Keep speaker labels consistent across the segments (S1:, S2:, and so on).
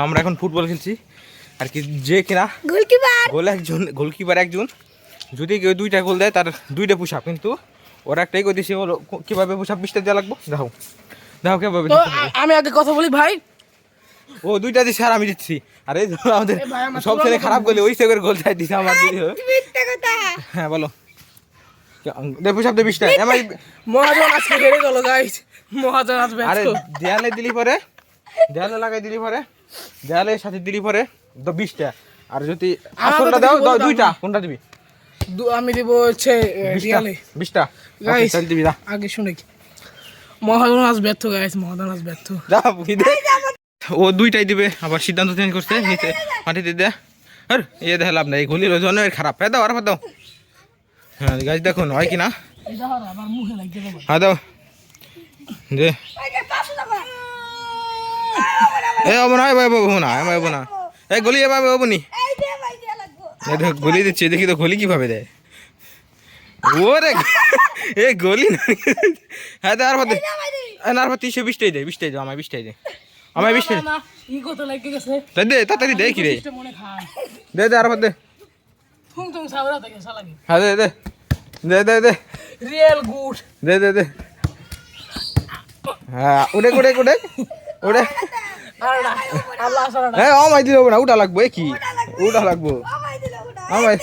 S1: আমরা এখন ফুটবল খেলছি আর কি, যে কিনা গোলকিপার একজন যদি কেউ 2টা গোল দেয় তার 2টা পুশ আপ, কিন্তু ওরা একটাই করে দিয়েছে হলো কীভাবে পুশ আপ 20টা দেওয়া লাগবো। দেখো দেখো কীভাবে।
S2: আমি আগে কথা বলি ভাই,
S1: ও 2টা দিচ্ছে আর আমি দিচ্ছি। আর এই আমাদের সব ছেলে খারাপ গোলে ওই সেগের গোল চাই দিচ্ছে আমার দিদি। হ্যাঁ বলো পুশ আপ দে 20টা। আমার
S2: মহাজন আজকে হেরে গেল গাইস, মহাজন আসবে।
S1: আরে দেয়ালে দিলি পরে, দেয়ালে লাগাই দিলি পরে, দেয়ালের সাথে দিলি পরে 20টা। আর যদি আসলটা দাও 2টা, কোনটা দিবি?
S2: আমি দিব হচ্ছে রিয়ালে
S1: 20টা
S2: গাইস।
S1: তাহলে দিবি।
S2: আগে শুনে কি মহাজন আসবে তো গাইস, মহাজন আসবে তো।
S1: যা ও 2টাই দিবে, আবার সিদ্ধান্ত চেঞ্জ করছে নিচে মাটিতে দে। আর এ দেখে লাভ নাই, গুলির ওজন খারাপ। হ্যাঁ দাও আর দাও। হ্যাঁ গাছ দেখুন হয় কিনা। হ্যাঁ দাও দে। এ হবো না, হবো না, হবো না। এই গলি এবার হবো নি, গলি দিচ্ছে দেখি তো গলি কিভাবে দেয়। ওরে এ গলি না। হ্যাঁ দে আর ভাত দে, আর ভাত 20টাই দে, 20টাই দে, আমায় 20টাই দে, আমায় 20টাই দে, তাড়াতাড়ি দে। কি রে দে দে আর ভাত দে। হ্যাঁ দে দে দে দে দে
S2: রিয়েল গুড
S1: দে দে দে। হ্যাঁ উড়ে উড়ে উড়ে উড়ে। হ্যাঁ আমায় দিল না, উঠা লাগবো। কি উঠা লাগবো আমায়?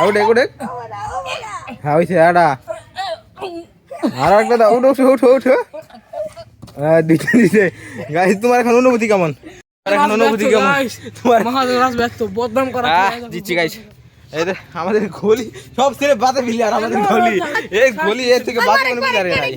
S1: উঠে উঠে। হ্যাঁ ওইছে আডা আর একটা দাও। উঠো উঠো উঠো উঠো। হ্যাঁ দিতে দিতে। গাইস তোমার এখন অনুভূতি কেমন? এখন অনুভূতি কেমন তোমার?
S2: মহাজন আসবে তো বদনাম করা
S1: দিচ্ছি গাইস। এই যে আমাদের গলি সব ছেলে বাতে বিলি, আর আমাদের গলি এই গলি এর থেকে বাতে কোনো বিলি আর নাই।